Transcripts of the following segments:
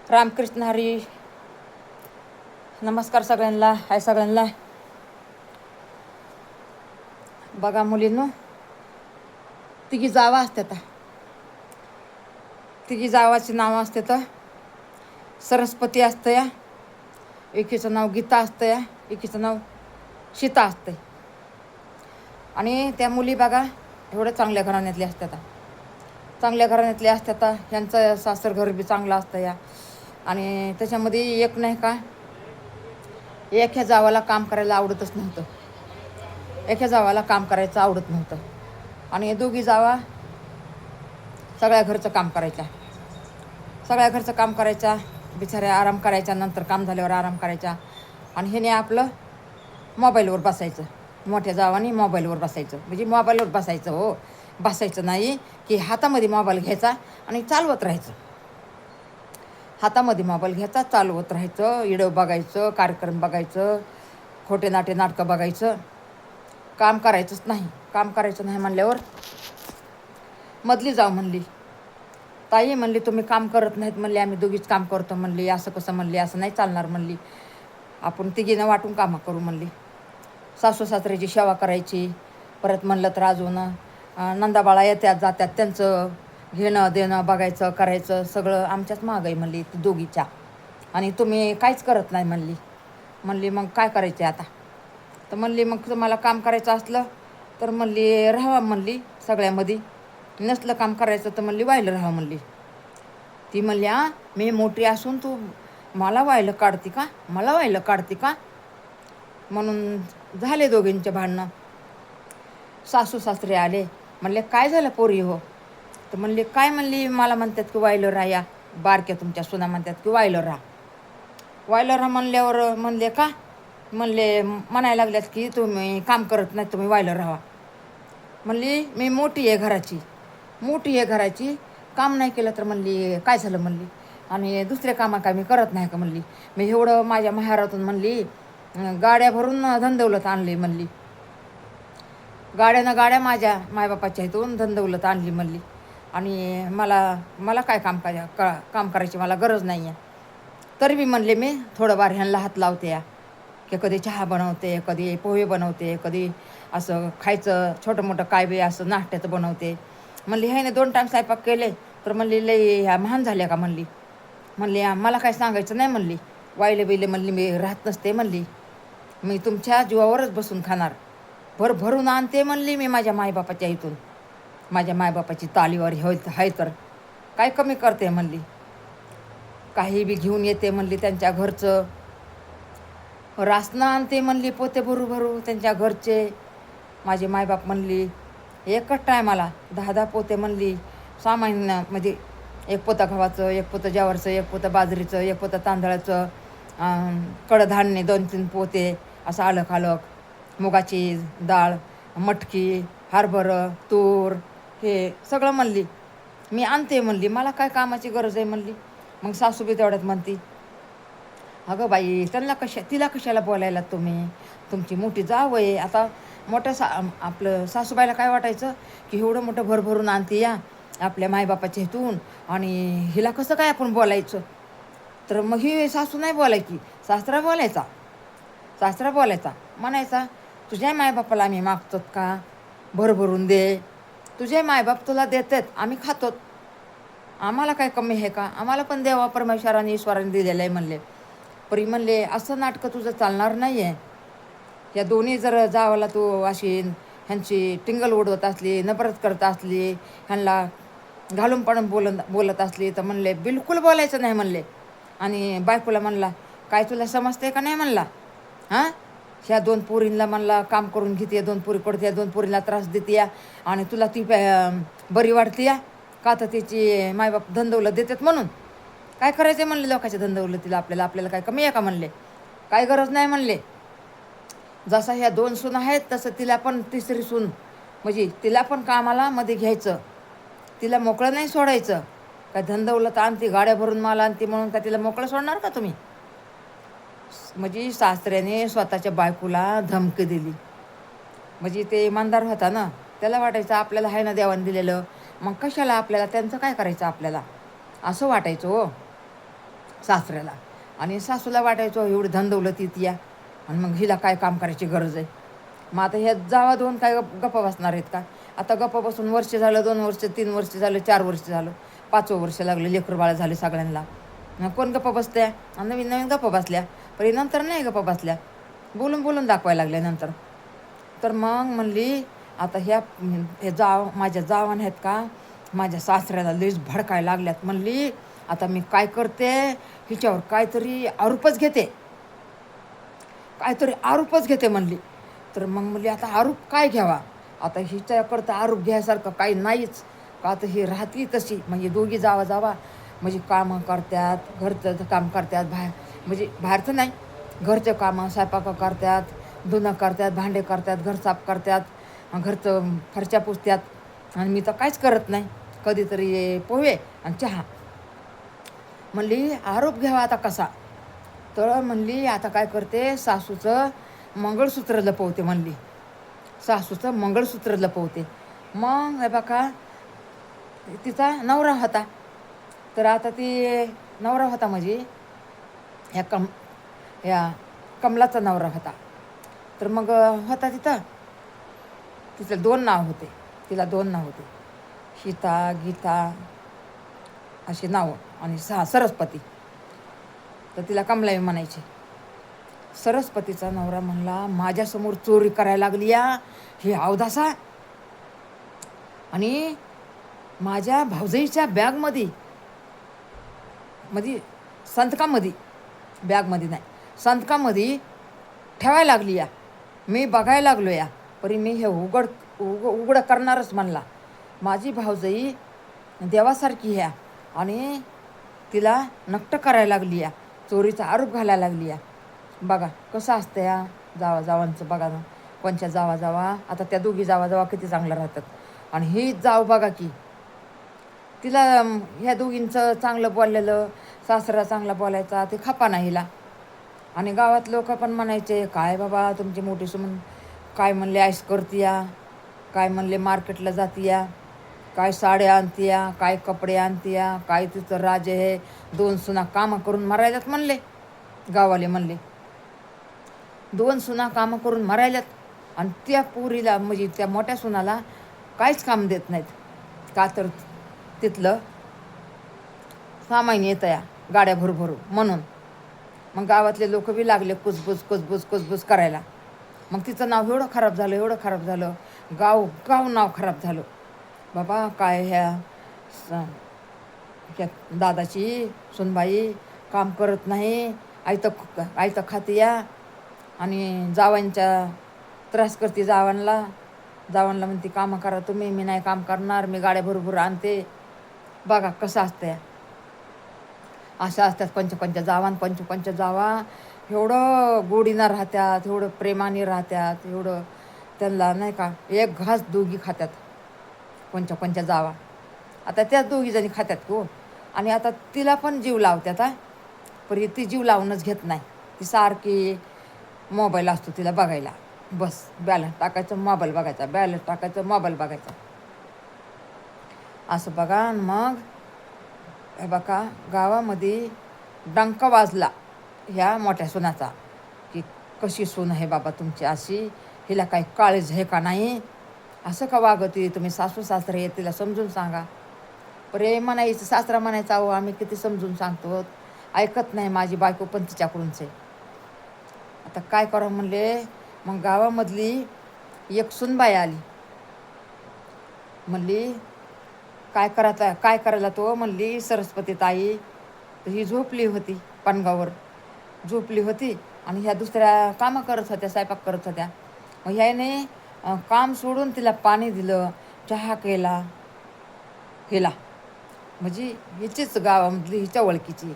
रामकृष्ण हरी. नमस्कार सगळ्यांना. हाय सगळ्यांना. बघा मुलींनो, तिघी जावा असतात. तिघी जावाची नावं असतात. सरस्वती असतं या, एकीचं नाव गीता असतं या, एकीचं नाव सीता असतं. आणि त्या मुली बघा एवढ्या चांगल्या घराण्यातल्या असतात. चांगल्या घराण्यातल्या असतात. ह्यांचं सासर घर बी चांगलं असतं या. आणि त्याच्यामध्ये एक नाही का, एक ह्या जावाला काम करायला आवडतच नव्हतं. एका जावाला काम करायचं आवडत नव्हतं. आणि दोघी जावा सगळ्या घरचं काम करायच्या. सगळ्या घरचं काम करायच्या. बिचाऱ्या आराम करायच्या. नंतर काम झाल्यावर आराम करायच्या. आणि ह्याने आपलं मोबाईलवर बसायचं. मोठ्या जावानी मोबाईलवर बसायचं. म्हणजे मोबाईलवर बसायचं हो, बसायचं नाही की हातामध्ये मोबाईल घ्यायचा आणि चालवत राहायचं. हातामध्ये मोबाईल घ्यायचा, चालवत राहायचं. व्हिडिओ बघायचं, कार्यक्रम बघायचं, खोटे नाटे नाटकं बघायचं. काम करायचंच नाही. काम करायचं नाही म्हणल्यावर मधली जाऊ म्हणली, ताई म्हणली तुम्ही काम करत नाहीत म्हणली, आम्ही दोघीच काम करतो म्हणली. असं कसं म्हणली, असं नाही चालणार म्हणली. आपण तिघीनं वाटून कामं करू म्हणली. सासू सासऱ्याची सेवा करायची. परत म्हणलं तर अजून नंदाबाळा येत्यात जात्यात, त्यांचं घेणं देणं बघायचं करायचं सगळं आमच्याच मागं आहे म्हणली दोघीच्या. आणि तुम्ही काहीच करत नाही म्हणली. म्हणली मग काय करायचे आता. तर म्हणली मग तुम्हाला काम करायचं असलं तर म्हणली राहावा म्हणली सगळ्यामध्ये. नसलं काम करायचं तर म्हणली व्हायला राहा म्हणली. ती म्हणली मी मोठी असून तू मला व्हायला काढते का, मला व्हायला काढते का. म्हणून झाले दोघींचे भांडणं. सासू सासरे आले. म्हणले काय झालं पोरी हो. तर म्हणले काय म्हणली, मला म्हणतात की व्हायला राहा. या बारक्या तुमच्या सुना म्हणतात की व्हायला राहा. व्हायला राहा म्हणल्यावर म्हणले का, म्हणले म्हणायला लागल्यात की तुम्ही काम करत नाही, तुम्ही व्हायला राहा. म्हणली मी मोठी आहे घराची, मोठी आहे घराची, काम नाही केलं तर म्हणली काय झालं म्हणली. आणि दुसरे कामं काय मी करत नाही का म्हणली. मी एवढं माझ्या माहेरातून म्हणली गाड्या भरून धनदौलत आणली म्हणली. गाड्या माझ्या मायबापाच्या इथून धनदौलत आणली म्हणली. आणि मला काय काम करायची मला गरज नाही आहे. तरी बी म्हणले मी थोडंफार ह्यांना हात लावते या, की कधी चहा बनवते, कधी पोहे बनवते, कधी असं खायचं छोटं मोठं काय बी असं नाश्त्याचं बनवते म्हणली. ह्याने 2 टाईम स्वयंपाक केले तर म्हणली लई ह्या महान झाल्या का म्हणली. म्हणली मला काय सांगायचं नाही म्हणली. वायले बिले म्हणली मी राहत नसते म्हणली. मी तुमच्या जीवावरच बसून खाणार. भरून आणते म्हणली मी माझ्या मायबापाच्या इथून. माझ्या मायबापाची तालीवर आहे तर काय कमी करते म्हणली. काही बी घेऊन येते म्हणली त्यांच्या घरचं. रासनं आणते म्हणली पोते भरू त्यांच्या घरचे. माझे मायबाप म्हणली एकच टायमाला 10 पोते म्हणली. सामान्य म्हणजे 1 पोतं गव्हाचं, 1 पोतं ज्वारीचं, 1 पोतं बाजरीचं, 1 पोतं तांदळाचं, कडधान्य 2-3 पोते असं अलग मुगाची डाळ, मटकी, हरभरं, तूर हे सगळं म्हणली मी आणते म्हणली. मला काय कामाची गरज आहे म्हणली. मग सासूबी तेवढ्यात म्हणती अगं बाई तिला कशाला बोलायला तुम्ही, तुमची मोठी जाव आहे. आता आपलं सासूबाईला काय वाटायचं की एवढं मोठं भरभरून आणते या आपल्या मायबापाच्या इथून आणि हिला कसं काय आपण बोलायचं. तर मग ही सासू नाही बोलायची, सासरा बोलायचा म्हणायचा तुझ्या मायबापाला आम्ही मागतो का, भरभरून दे. तुझे मायबाप तुला देतात, आम्ही खातो. आम्हाला काय कमी आहे का, आम्हाला पण देवा परमेश्वराने ईश्वराने दिलेलं आहे म्हणले. परी म्हणले असं नाटकं तुझं चालणार नाही आहे. या दोन्ही जर जावाला तू अशी ह्यांची टिंगल उडवत असली, नफरत करत असली, ह्यांना घालून पडून बोलत असली तर म्हणले बिलकुल बोलायचं नाही म्हणले. आणि बायकोला म्हणला काय तुला समजते का नाही म्हणला. ह्या 2 पोरींना म्हणला काम करून घेते, 2 पोरी करते, 2 पोरींना त्रास देते आणि तुला ती बरी वाटते या का, तर तिची मायबाप धनदौलत देतात म्हणून. काय करायचं म्हणले लोकांच्या धनदौलतीला आपल्याला काय कमी आहे का म्हणले. काय गरज नाही म्हणले. जसा ह्या 2 सून आहेत तसं तिला पण 3री सून म्हणजे तिला पण कामाला मध्ये घ्यायचं. तिला मोकळं नाही सोडायचं. काय धनदौलत आणते, गाड्या भरून माल आणते म्हणून का तिला मोकळं सोडणार का तुम्ही. म्हणजे सासऱ्याने स्वतःच्या बायकोला धमकी दिली. म्हणजे ते इमानदार होता ना, त्याला वाटायचं आपल्याला आहे ना देवाने दिलेलं, मग कशाला आपल्याला त्यांचं काय करायचं आपल्याला असं वाटायचं हो. सासऱ्याला. आणि सासूला वाटायचं एवढी धनदौलती ती या, आणि मग हिला काय काम करायची गरज आहे. मग आता ह्या जावा दोन काय गप्पा बसणार आहेत का. आता गप्पा बसून वर्ष झालं, 2 वर्ष, 3 वर्ष झालं, 4 वर्ष झालं, 5वं वर्ष लागलं, लेकरं बाळं झाले सगळ्यांना. मग कोण गप्पा बसत्या. नवीन नवीन गप्पा बसल्या, पण नंतर नाही गप्पा बसल्या, बोलून बोलून दाखवायला लागल्या नंतर. तर मग म्हणली आता हे माझ्या जावान आहेत का माझ्या सासऱ्याला लईच भडकायला लागल्यात. म्हणली आता मी काय करते, हिच्यावर काहीतरी आरोपच घेते म्हणली. तर मग म्हणली आता आरोप काय घ्यावा. आता हिच्याकडं आरोप घ्यायसारखं काही नाहीच का. आता ही राहती तशी, म्हणजे दोघी जावा म्हणजे कामं करतात, घरचं काम करतात, म्हणजे बाहेरचं नाही, घरचं कामं, स्वयंपाक करतात, धुणं करतात, भांडे करतात, घर साफ करतात, घरचं फरच्या पुसतात. आणि मी तर काहीच करत नाही, कधीतरी पोहे आणि चहा. म्हणली आरोप घ्यावा आता कसा. तर म्हणली आता काय करते, सासूचं मंगळसूत्र लपवते म्हणली, सासूचं मंगळसूत्र लपवते. मग हे बघा तिचा नवरा होता. तर आता ती नवरा होता म्हणजे ह्या कमलाचा नवरा होता. तर मग होता तिचं 2 नाव होते, तिला 2 नाव होते, सीता, गीता अशी नावं, आणि सरस्वती. तर तिला कमलाई म्हणायची. सरस्वतीचा नवरा म्हणला माझ्यासमोर चोरी करायला लागली या ही अवदासा, आणि माझ्या भाऊजाईच्या बॅगमध्ये संतकामध्ये, बॅगमध्ये नाही संतकामध्ये ठेवायला लागली या. मी बघायला लागलो या, परी मी हे उघडं करणारच म्हणला. माझी भाऊजाई देवासारखी ह्या, आणि तिला नक्ट करायला लागली या, चोरीचा आरोप घालायला लागली या. बघा कसं असतं या जावांचं. बघा ना कोणच्या जावा आता त्या दोघी जावा किती चांगल्या राहतात. आणि ही जाव बघा की तिला ह्या दोघींचं चांगलं बोललेलं, सासरा चांगला बोलायचा, ते खपा नाही हिला. आणि गावात लोक पण म्हणायचे काय बाबा तुमची मोठी सुमन, काय म्हणले आईस करतीया, काय म्हणले मार्केटला जातीया, काय साड्या आणतीया, काय कपडे आणतीया, काय तिचं राज आहे, 2 सुना कामं करून मरायल्यात म्हणले. गावाले म्हणले 2 सुना कामं करून मरायल्यात, आणि त्या पुरीला म्हणजे त्या मोठ्या सुनाला काहीच काम देत नाहीत का. तर तिथलं सामान येतं या गाड्या भरू म्हणून. मग गावातले लोक बी लागले कुजबुज करायला. मग तिचं नाव एवढं खराब झालं, गाव नाव खराब झालं. बाबा काय ह्या दादाची सुनबाई काम करत नाही, आयतं खाते या, आणि जावांच्या त्रास करते जावांना म्हणते कामं करा तुम्ही, मी नाही काम करणार, मी गाड्या भरपूर आणते. बघा कसं असतं या. अशा असतात पंच जावा, एवढं गोडीनं राहत्यात, एवढं प्रेमाने राहत्यात, एवढं त्यांना नाही का एक घास दोघी खात्यात पंच जावा. आता त्याच 2 जणी खात्यात हो. आणि आता तिला पण जीव लावत्यात पण ती जीव लावूनच घेत नाही. ती सारखी मोबाईल असतो तिला बघायला, बस बॅलन्स टाकायचं मोबाईल बघायचा, बॅलन्स टाकायचं मोबाईल बघायचा, असं बघा. मग हे बघा गावामध्ये डंका वाजला ह्या मोठ्या सुनाचा की कशी सून आहे बाबा तुमची अशी, हिला काही काळीज आहे का नाही, असं का वागती तुम्ही, सासू सासरे आहे तिला समजून सांगा. प्रेम म्हणायचं, सासरा म्हणायचा अहो आम्ही किती समजून सांगतो, ऐकत नाही माझी बायको पण तिच्याकडूनच आहे. आता काय करा म्हणले. मग गावामधली एक सुनबाई आली, म्हणली काय करायला तो. म्हणली सरस्वती ताई. ही झोपली होती, पानगावर झोपली होती, आणि ह्या दुसऱ्या कामं करत होत्या, स्वयंपाक करत होत्या. मग ह्याने काम सोडून तिला पाणी दिलं, चहा केला, म्हणजे हिचीच गावामधली हिच्या ओळखीची,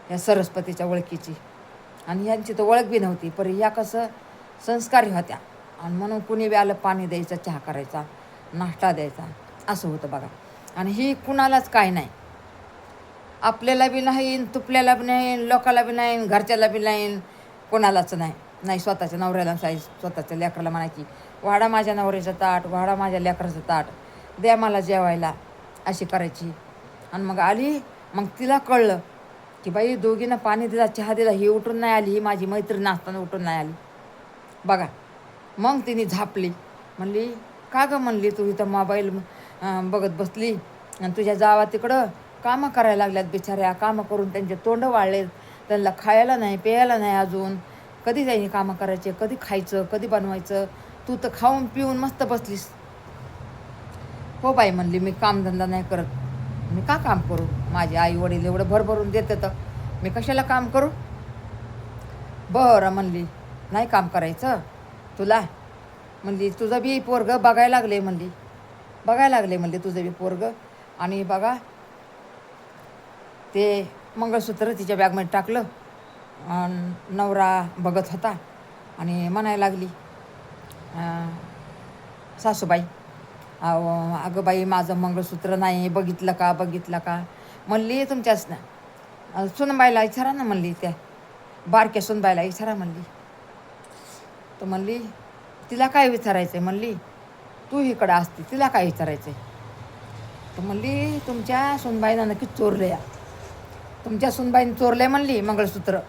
ह्या सरस्वतीच्या ओळखीची. आणि ह्यांची तर ओळख बी नव्हती, पण ह्या कसं संस्कारी होत्या, आणि म्हणून कुणी बी आलं पाणी द्यायचं, चहा करायचा, नाश्ता द्यायचा, असं होतं बघा. आणि ही कुणालाच काय नाही, आपल्याला बी नाही, तुपल्याला बी नाही, लोकाला बी नाही, घरच्याला बी नाही, कोणालाच नाही. स्वतःच्या नवऱ्याला स्वतःच्या लेकराला म्हणायची वाढा माझ्या नवऱ्याचं ताट, वाढा माझ्या लेकराचं ताट, द्या मला जेवायला, अशी करायची. आणि मग आली, मग तिला कळलं की बाई दोघींना पाणी दिला, चहा दिला, ही उठून नाही आली, ही माझी मैत्रीण असताना उठून नाही आली बघा. मग तिने झापली. म्हणली का गं, म्हणली तू इथं मोबाईल बघत बसली आणि तुझ्या जावा तिकडं कामं करायला लागल्यात बिचाऱ्या, कामं करून त्यांचे तोंड वाळलेत, त्यांना खायला नाही प्यायला नाही अजून, कधी जाईन कामं करायचे, कधी खायचं, कधी बनवायचं, तू तर खाऊन पिऊन मस्त बसलीस. हो बाई म्हणली, मी कामधंदा नाही करत, मी का काम करू, माझे आई वडील एवढं भरभरून देते तर मी कशाला काम करू. बरं म्हणली, नाही काम करायचं तुला, म्हणली तुझं बी पोरगं बघायला लागले, म्हणली बघायला लागले, म्हणली तुझं बी पोरगं. आणि बघा ते मंगळसूत्र तिच्या बॅगमध्ये टाकलं. नवरा बघत होता आणि म्हणायला लागली, सासूबाई अगं बाई माझं मंगळसूत्र नाही, बघितलं का बघितलं का. म्हणली तुमच्या सुनबाईला विचारा ना, म्हणली त्या बारक्या सुनबाईला विचारा म्हणली. तर म्हणली तिला काय विचारायचं आहे, म्हणली तू इकडं असते तिला काय विचारायचं आहे. तर म्हणली तुमच्या सुनबाईनं नक्कीच चोरलं या, तुमच्या सुनबाईनं चोरलं आहे म्हणली मंगळसूत्र.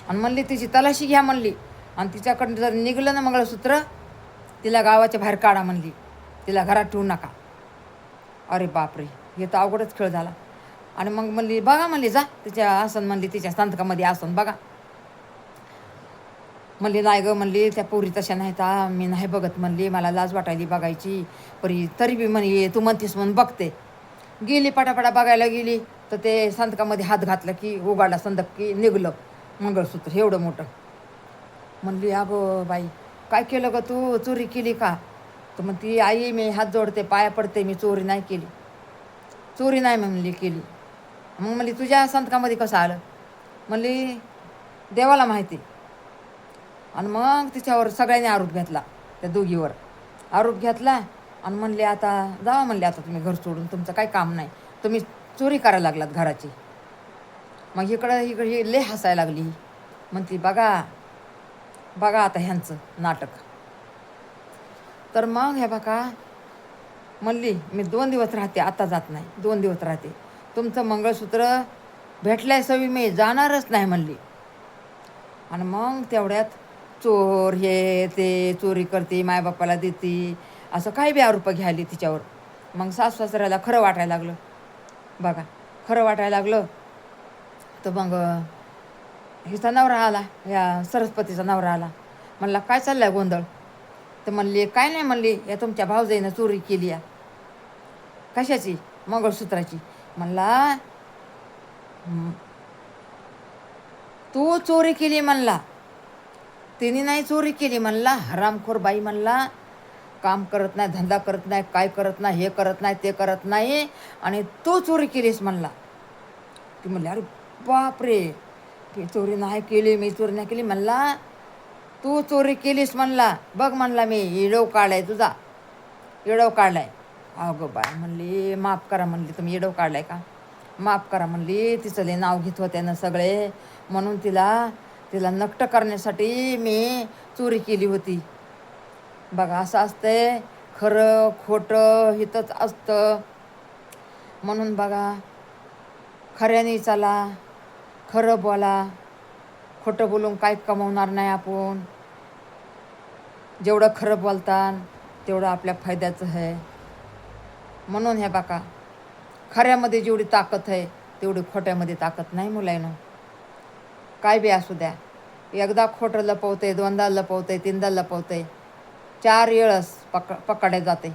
आणि म्हणली तिची तलाशी घ्या म्हणली, आणि तिच्याकडनं जर निघलं ना मंगळसूत्र तिला गावाच्या बाहेर काढा म्हणली, तिला घरात ठेवू नका. अरे बापरे, हे तर अवघडच खेळ झाला. आणि मग म्हणली बघा म्हणली, जा तिच्या आसन, म्हणली तिच्या संतकामध्ये आसन बघा. म्हणली नाही गं, म्हणली त्या पोरी तशा नाहीत, मी नाही बघत म्हणली, मला लाज वाटायली बघायची, तरी बी म्हणे तू म्हणतीस म्हणून बघते. गेली पटापटा बघायला गेली तर ते संतकामध्ये हात घातला की उघडला संदक की निघलं मंगळसूत्र एवढं मोठं. म्हणली अगो बाई काय केलं ग तू, चोरी केली का. तर म्हणती आई मी हात जोडते पाया पडते, मी चोरी नाही केली, चोरी नाही म्हणली केली. मग म्हणली तुझ्या संतकामध्ये कसं आलं, म्हणली देवाला माहिती. आणि मग तिच्यावर सगळ्यांनी आरोप घेतला, त्या दोघीवर आरोप घेतला. आणि म्हणले आता जावा म्हणले, आता तुम्ही घर सोडून, तुमचं काही काम नाही, तुम्ही चोरी करायला लागलात घराची. मग इकडं ही लय हसायला लागली. म्हणती बघा बघा आता ह्यांचं नाटक. तर मग हे बघा म्हणली मी 2 दिवस राहते, आता जात नाही, 2 दिवस राहते, तुमचं मंगळसूत्र भेटलंय सवी, मी जाणारच नाही म्हणली. आणि मग तेवढ्यात चोर हे ते चोरी करते, मायबापाला देते, असं काही बी आरोप घ्यायली तिच्यावर. मग सासू सासऱ्याला खरं वाटायला लागलं बघा, खरं वाटायला लागलं. तर मग हिचा नवरा आला, ह्या सरस्वतीचा नवरा आला. म्हणला काय चाललाय गोंधळ. तर म्हणली काय नाही म्हणली, या तुमच्या भावजाईनं चोरी केली आहे. कशाची, मंगळसूत्राची. म्हणला तू चोरी केली म्हणला, तिने नाही चोरी केली म्हणला, हरामखोर बाई म्हणला, काम करत नाही, धंदा करत नाही, काय करत नाही, हे करत नाही, ते करत नाही, आणि तू चोरी केलीस म्हणला. ती म्हणली अरे बापरे, मी चोरी नाही केली, मी चोरी नाही केली. म्हणला तू चोरी केलीस म्हणला, बघ म्हणला मी येडव काढलाय तुझा, येडव काढलाय. अगं बाय म्हणली माफ करा म्हणली, तुम्ही येडव काढलाय का, माफ करा म्हणली, तिचं लय नाव घेत होते ना सगळे, म्हणून तिला नष्ट करण्यासाठी मी चोरी केली होती. बघा असं असतंय, खरं खोटं हितच असतं. म्हणून बघा खऱ्याने चला, खरं बोला, खोटं बोलून काय कमवणार नाही आपण. जेवढं खरं बोलतान तेवढं आपल्या फायद्याचं आहे. म्हणून हे बघा खऱ्यामध्ये जेवढी ताकद आहे तेवढी खोट्यामध्ये ताकद नाही मुलांनो. काय बी असू द्या, एकदा खोटं लपवते, 2दा लपवते, 3दा लपवते, 4 वेळस पकडे जाते.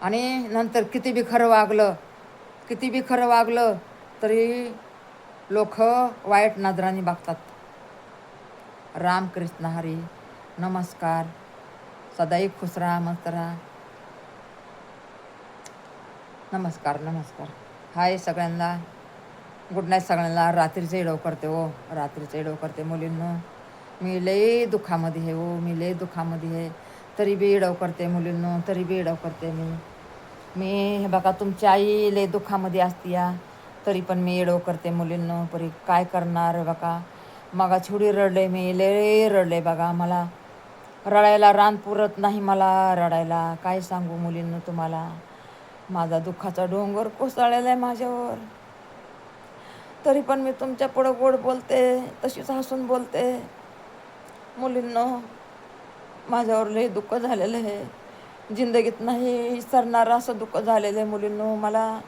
आणि नंतर किती बी खरं वागलं तरी लोक वाईट नजराने बघतात. रामकृष्ण हरी. नमस्कार. सदाई खुश राहा, मस्त राहा. नमस्कार नमस्कार. हाय सगळ्यांना, गुड नाईट सगळ्यांना. रात्रीचं येडव करते हो, रात्रीचं येडव करते मुलींनो. मी लई दुःखामध्ये आहे हो, मी लई दुःखामध्ये आहे, तरी बी येडव करते मुलींनो, तरी बी येडव करते मी हे बघा तुमची आई लई दुःखामध्ये असते या, तरी पण मी येडव करते मुलींनो. परी काय करणार बघा, मगा छुडी रडले, मी लई रडले बघा, मला रडायला रान पुरत नाही, मला रडायला काय सांगू मुलींनो तुम्हाला. माझा दुःखाचा डोंगर कोसळलेला आहे माझ्यावर. तरी पण मी तुमच्या पुढं गोड बोलते, तशीच हसून बोलते. मुलींनो, माझ्यावर लई दुःख झालेलं आहे. जिंदगीत नाही विसरणारं असं दुःख झालेलं आहे मुलींनो मला.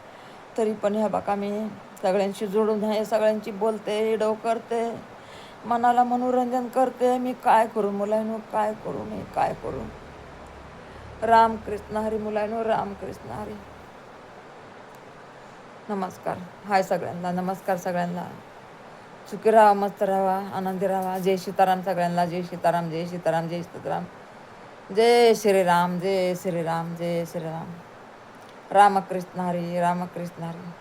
तरी पण ह्या बघा मी सगळ्यांशी जोडून आहे, सगळ्यांची बोलते, इडव करते, मनाला मनोरंजन करते. मी काय करू मुलांनो, काय करू, मी काय करू. रामकृष्ण हरी मुलांनो, रामकृष्ण हरी. नमस्कार, हाय सगळ्यांना, नमस्कार सगळ्यांना. सुखी राहा, मस्त राहा, आनंदी राहा. जय सीताराम सगळ्यांना, जय सीताराम, जय सीताराम, जय सीताराम, जय श्रीराम, जय श्रीराम, जय श्रीराम. रामकृष्ण हरी, रामकृष्ण हरी.